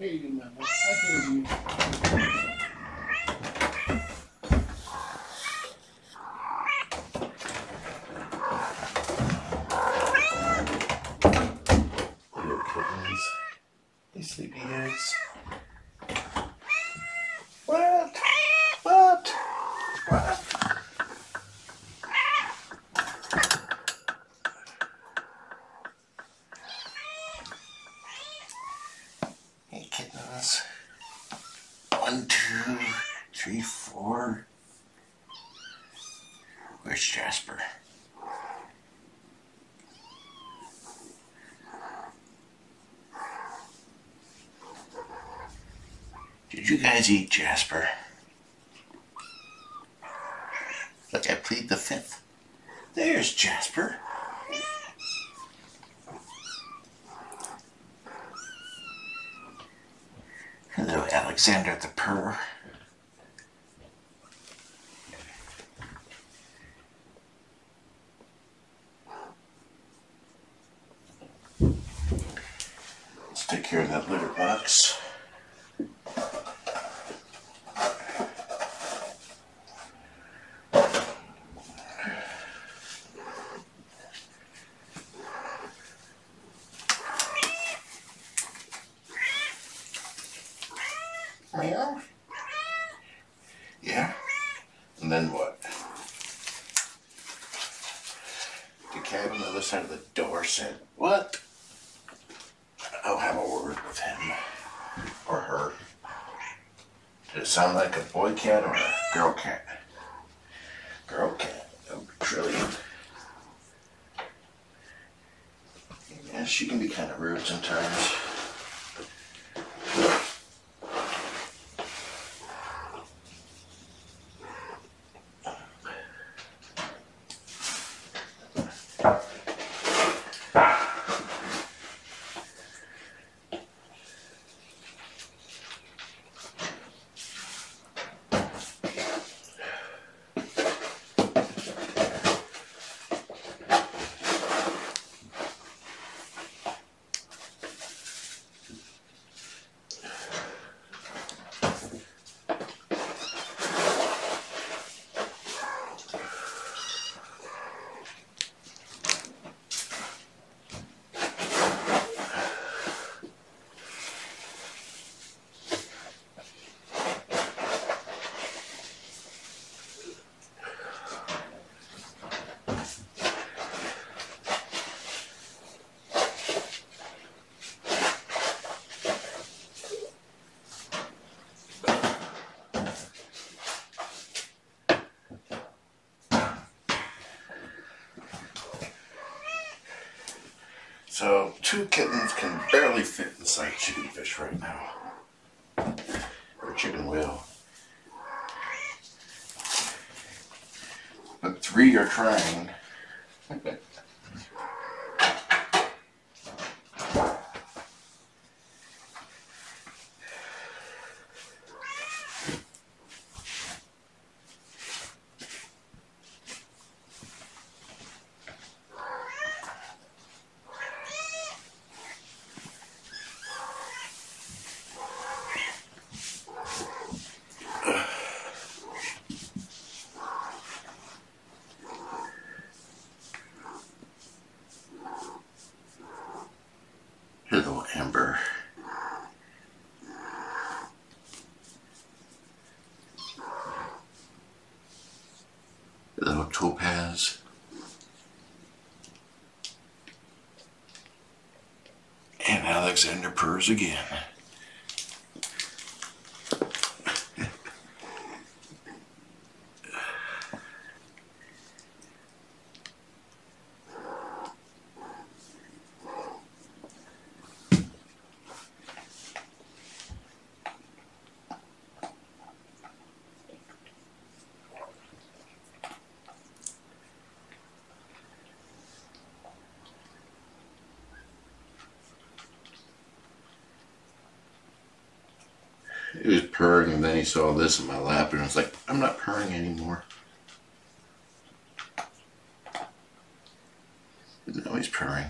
hate you, Mama. I hate you. Little kittens. Hey, sleepyheads. What? What? What? Hey, kittens. 1, 2, 3, 4. Where's Jasper? Did you guys eat Jasper? Look, I plead the 5th. There's Jasper. Hello, Alexander the Purr. Let's take care of that litter box. Meow? Yeah? And then what? The cat on the other side of the door said, what? I'll have a word with him. Or her. Did it sound like a boy cat or a girl cat? Girl cat. Oh, brilliant. Yeah, she can be kind of rude sometimes. So, 2 kittens can barely fit inside Chicken Fish right now. Or Chicken Will. But 3 are trying. Hello, Amber. Hello, Topaz. And Alexander purrs again. He was purring, and then he saw this in my lap and was like, I'm not purring anymore. But now he's purring.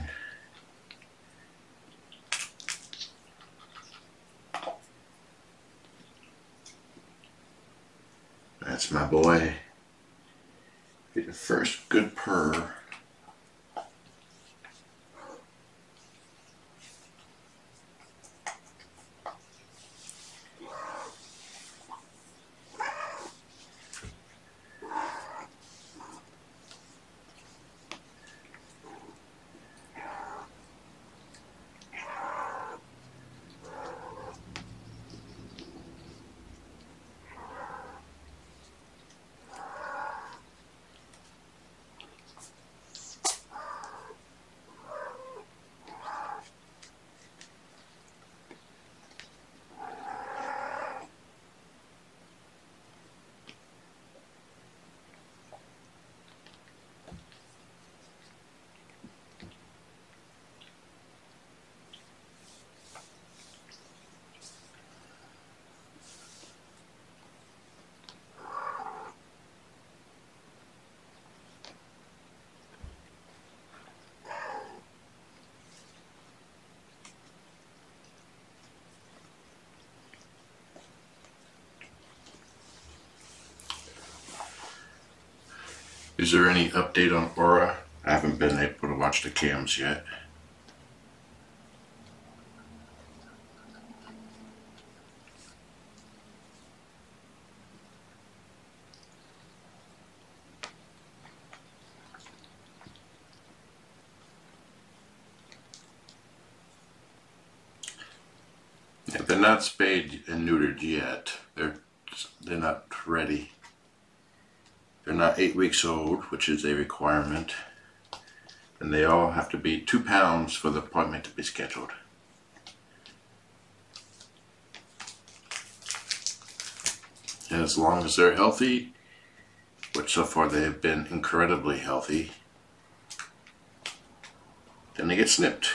That's my boy. Get the first good purr. Is there any update on Aura? I haven't been able to watch the cams yet. Yeah, they're not spayed and neutered yet. They're not ready. They're not 8 weeks old, which is a requirement. And they all have to be 2 pounds for the appointment to be scheduled. And as long as they're healthy, which so far they have been incredibly healthy, then they get snipped.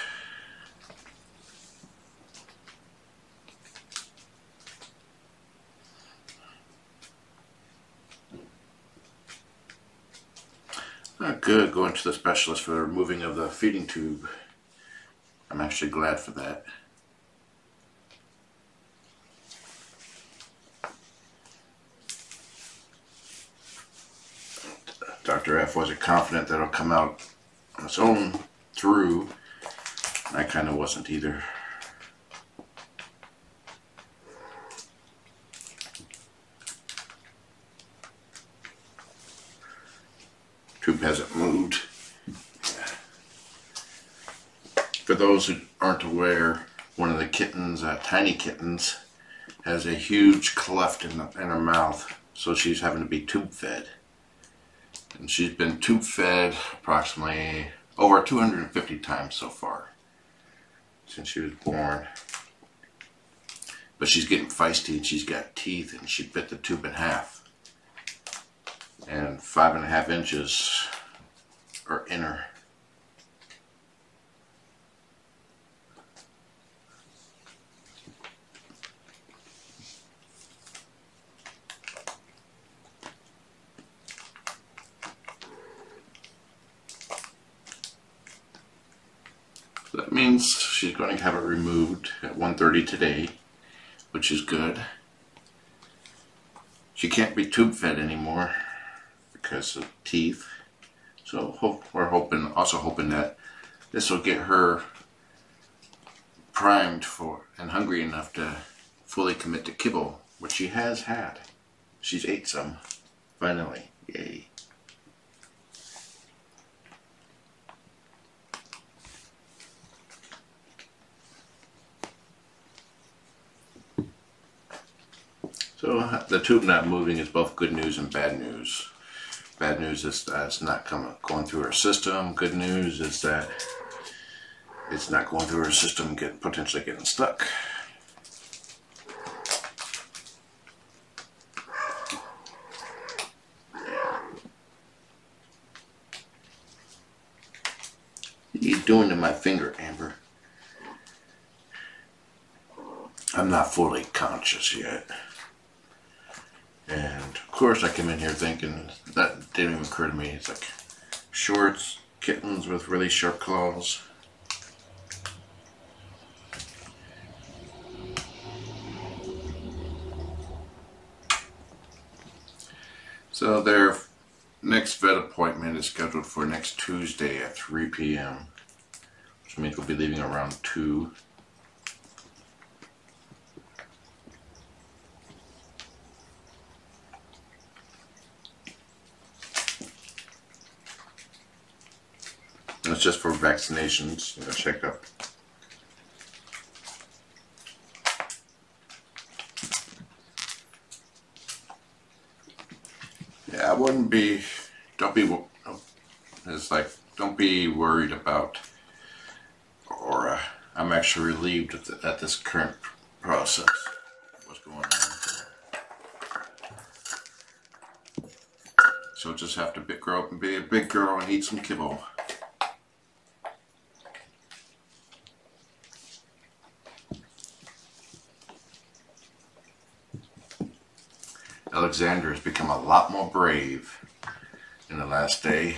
Not good going to the specialist for the removing of the feeding tube. I'm actually glad for that. Dr. F wasn't confident that it'll come out on its own through. I kind of wasn't either. Tube hasn't moved. For those who aren't aware, one of the kittens, tiny kittens, has a huge cleft in her mouth, so she's having to be tube fed. And she's been tube fed approximately over 250 times so far since she was born. But she's getting feisty and she's got teeth, and she bit the tube in half. And 5.5 inches are in her. So that means she's going to have it removed at 1:30 today, which is good. She can't be tube fed anymore because of teeth. So we're also hoping that this will get her primed for and hungry enough to fully commit to kibble, which she has had. She's ate some, finally. Yay. So the tube not moving is both good news and bad news. Bad news is that it's not going through her system. Good news is that it's not going through her system, potentially getting stuck. What are you doing to my finger, Amber? I'm not fully conscious yet. And of course I come in here thinking, that didn't even occur to me, it's like shorts, kittens with really sharp claws. So their next vet appointment is scheduled for next Tuesday at 3 p.m. which means we'll be leaving around 2. And it's just for vaccinations, checkup. Yeah, I wouldn't be, don't be, it's like, don't be worried about, or I'm actually relieved at this current process. What's going on. So just have to grow up and be a big girl and eat some kibble. Alexander has become a lot more brave in the last day.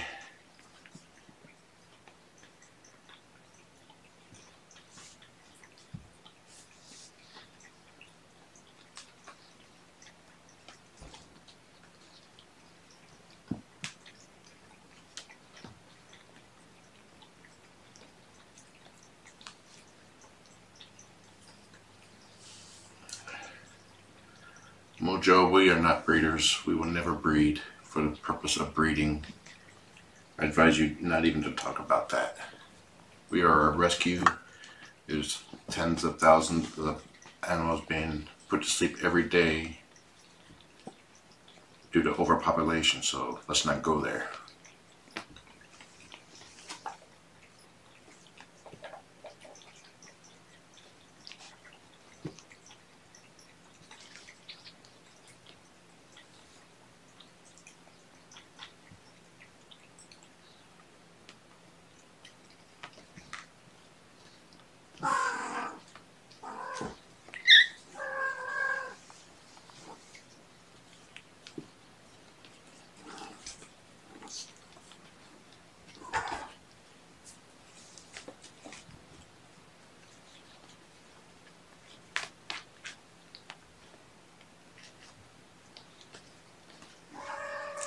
Mojo, we are not breeders. We will never breed for the purpose of breeding. I advise you not even to talk about that. We are a rescue. There's tens of thousands of animals being put to sleep every day due to overpopulation, so let's not go there.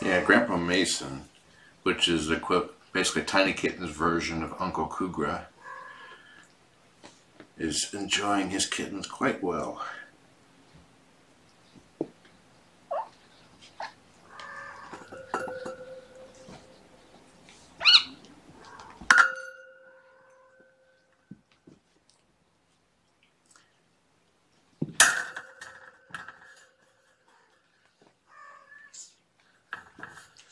Yeah, Grandpa Mason, which is basically Tiny Kitten's version of Uncle Kugra, is enjoying his kittens quite well.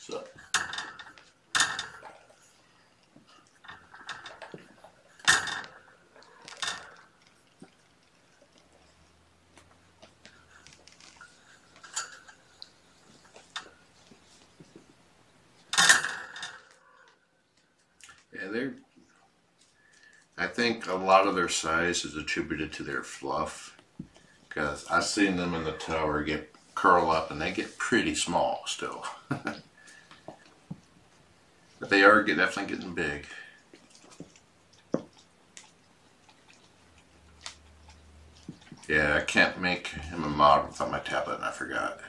So, yeah, I think a lot of their size is attributed to their fluff, because I've seen them in the tower curl up and they get pretty small still. But they are definitely getting big. Yeah, I can't make him a mod without my tablet, and I forgot.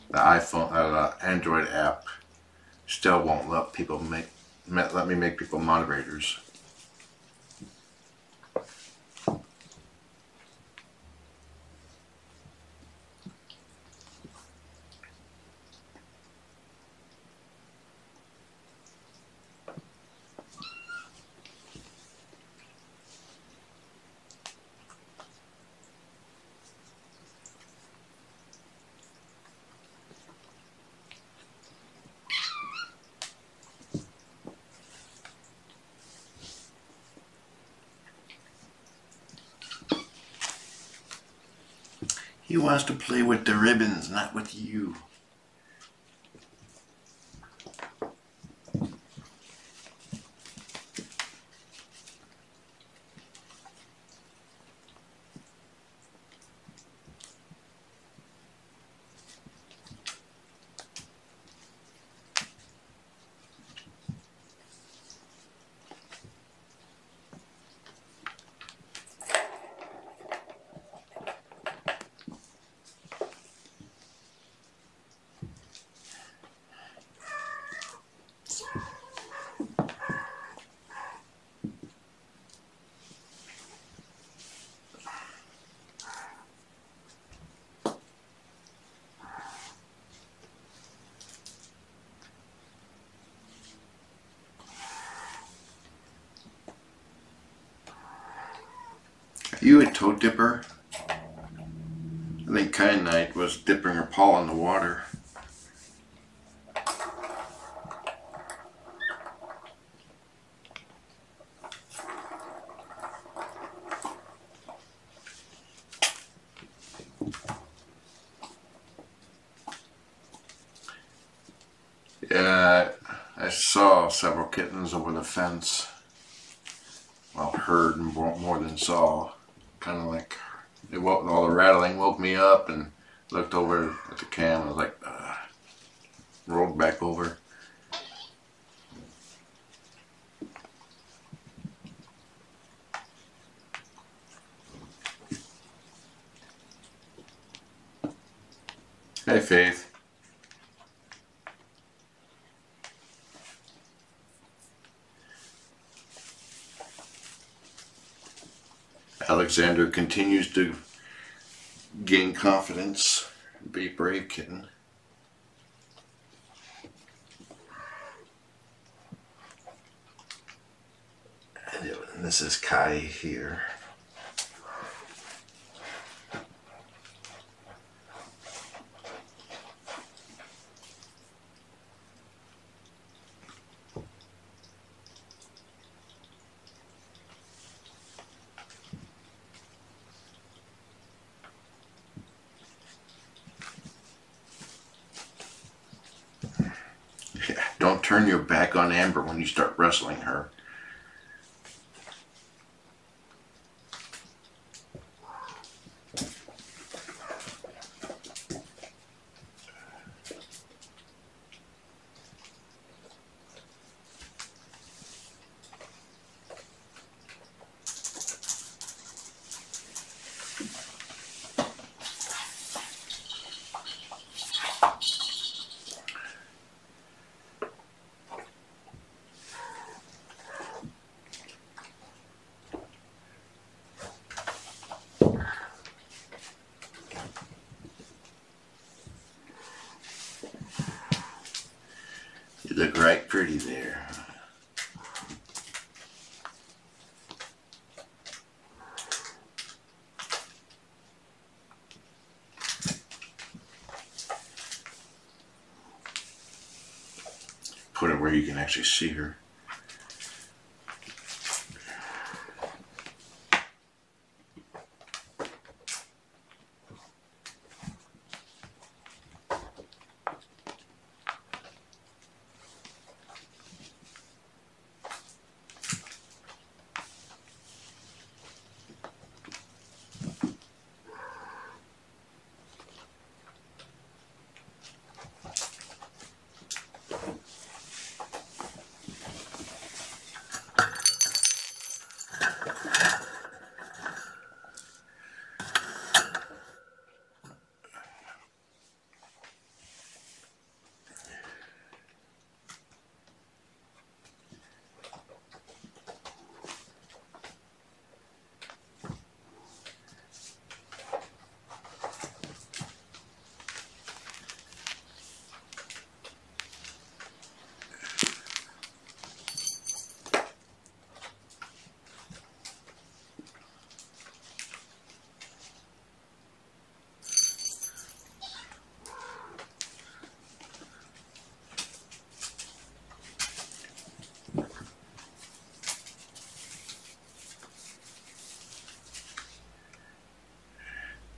The iPhone, Android app still won't let me make people moderators. He wants to play with the ribbons, not with you. You a toe dipper? I think Kind Night was dipping her paw in the water. Yeah, I saw several kittens over the fence. Well, heard more than saw. Kind of like it woke, all the rattling woke me up, and looked over at the cam. I was like, rolled back over. Hey, Faith. Alexander continues to gain confidence. Be a brave kitten. And this is Kai here. Don't turn your back on Amber when you start wrestling her. You look right pretty there. Put her where you can actually see her.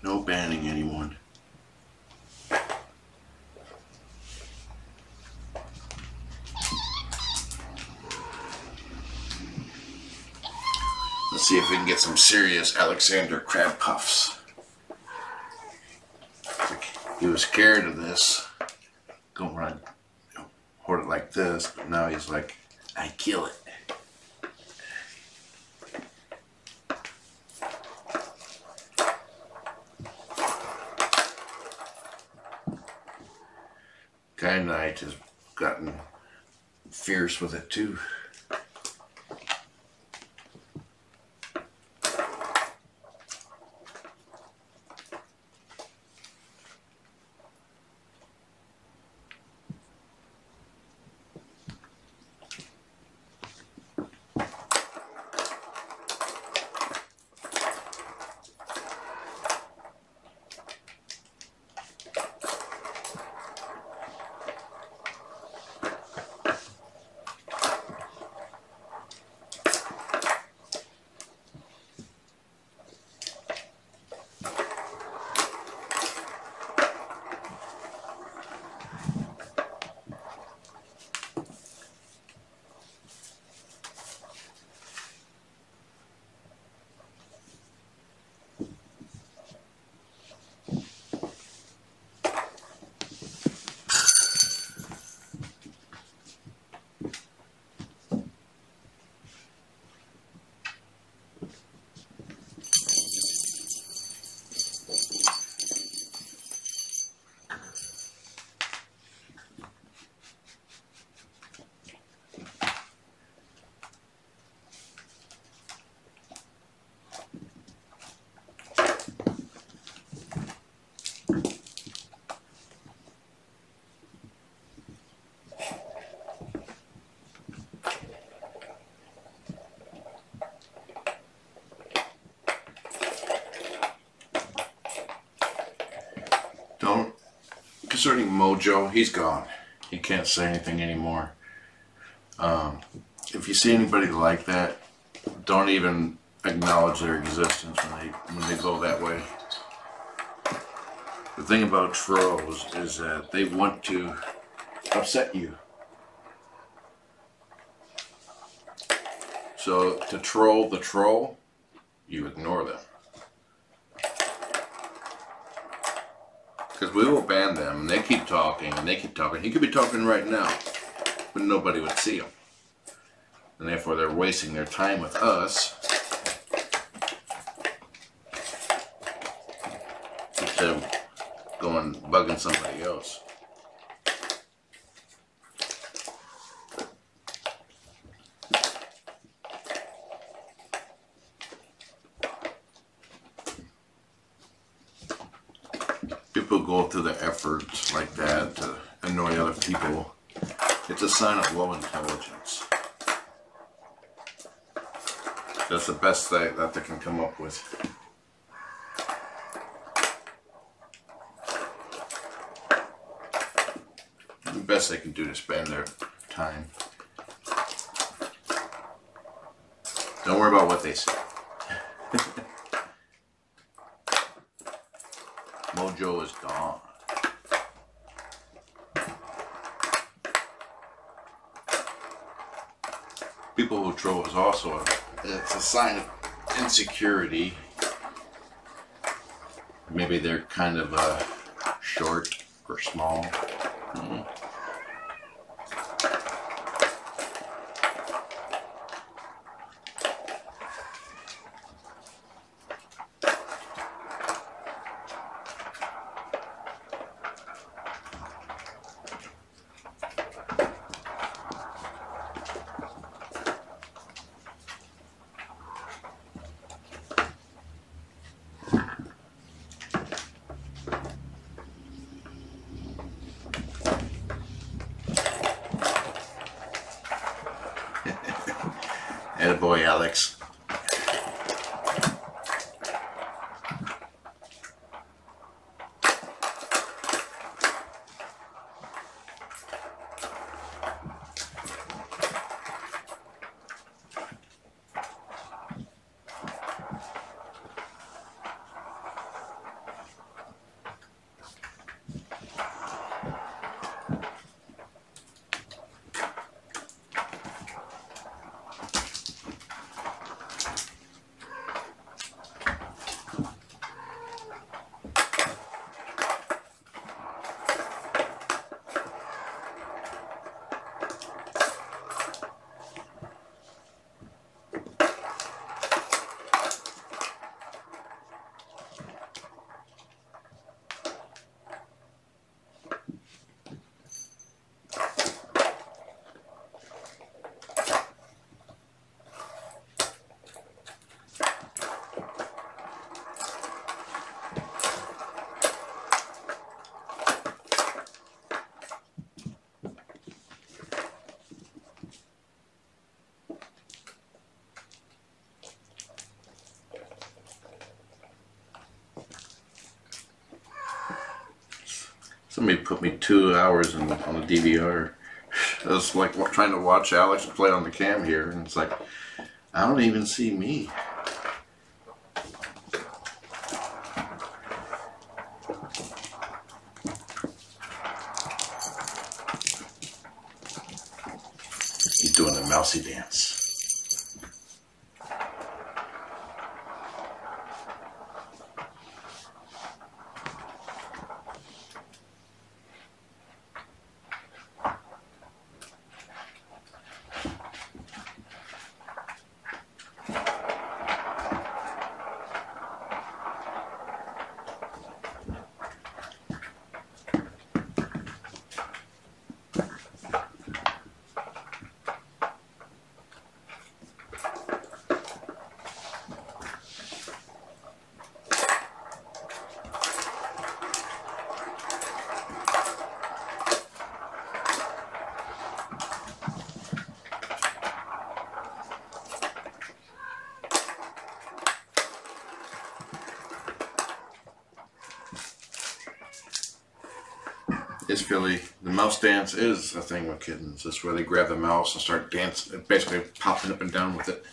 No banning anyone. Let's see if we can get some serious Alexander crab puffs. He was scared of this. Going around, hold it like this, but now he's like, I kill it. Kind Night has gotten fierce with it too. concerning Mojo, he's gone. He can't say anything anymore. If you see anybody like that, don't even acknowledge their existence when they go that way. The thing about trolls is that they want to upset you. So to troll the troll, you ignore them. Because we will ban them, and they keep talking, and they keep talking. He could be talking right now, but nobody would see him. And therefore they're wasting their time with us instead of going bugging somebody else. People go through the efforts like that to annoy other people. It's a sign of low intelligence. That's the best that they can come up with. The best they can do to spend their time. Don't worry about what they say. Mojo is gone. People who troll is also it's a sign of insecurity. Maybe they're kind of short or small. Attaboy, Alex. Somebody put me 2 hours on the DVR. I was like trying to watch Alex play on the cam here, and it's like, I don't even see me. He's doing a mousy dance. It's Philly. The mouse dance is a thing with kittens. That's where they grab the mouse and start dancing, basically popping up and down with it.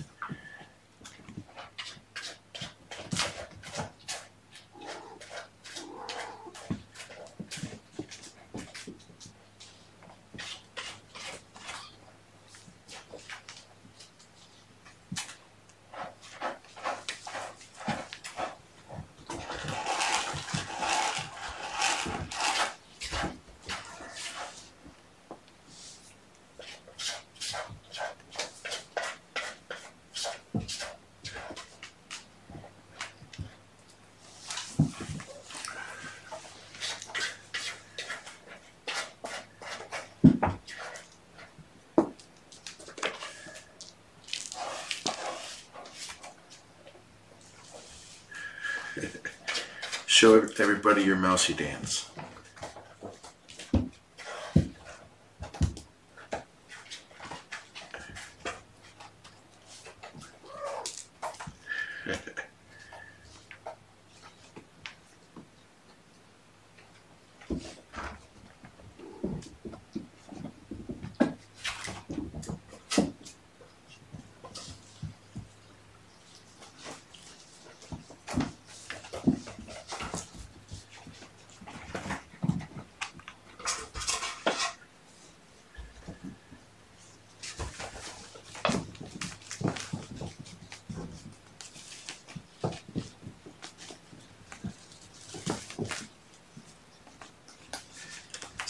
Show everybody your mousy dance.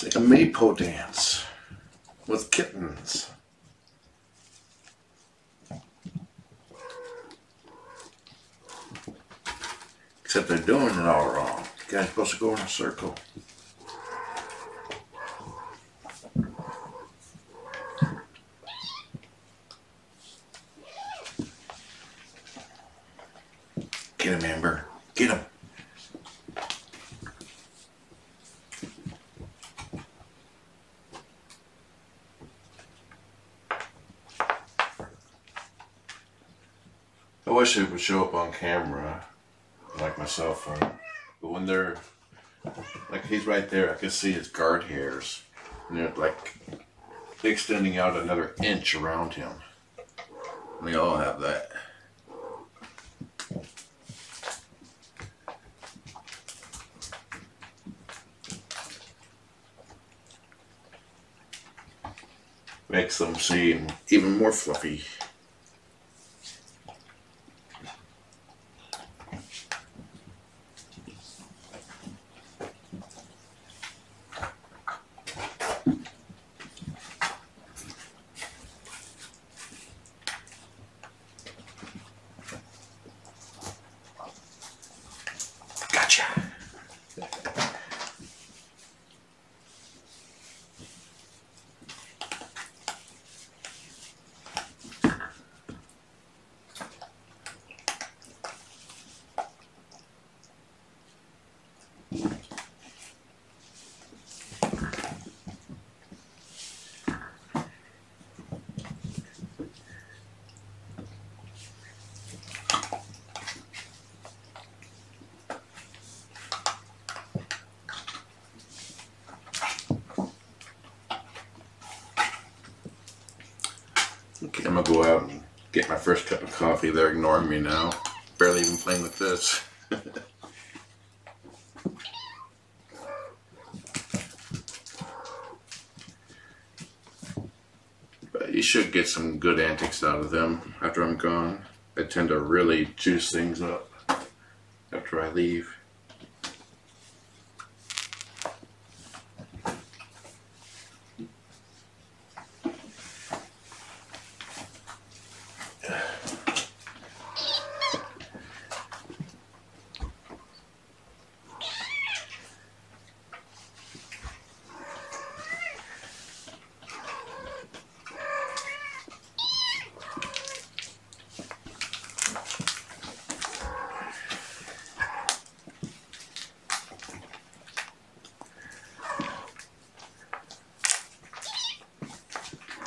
It's like a maypole dance with kittens. Except they're doing it all wrong. You guys are supposed to go in a circle. Get him, Amber. Get him. I wish it would show up on camera, like my cell phone. But when they're, like he's right there, I can see his guard hairs. And they're like extending out another inch around him. And they all have that. Makes them seem even more fluffy. Gotcha. Okay, I'm gonna go out and get my first cup of coffee. They're ignoring me now. Barely even playing with this. But you should get some good antics out of them after I'm gone. I tend to really juice things up after I leave.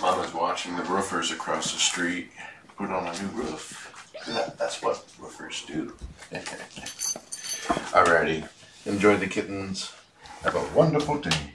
Mama's watching the roofers across the street put on a new roof. That's what roofers do. Alrighty, enjoy the kittens. Have a wonderful day.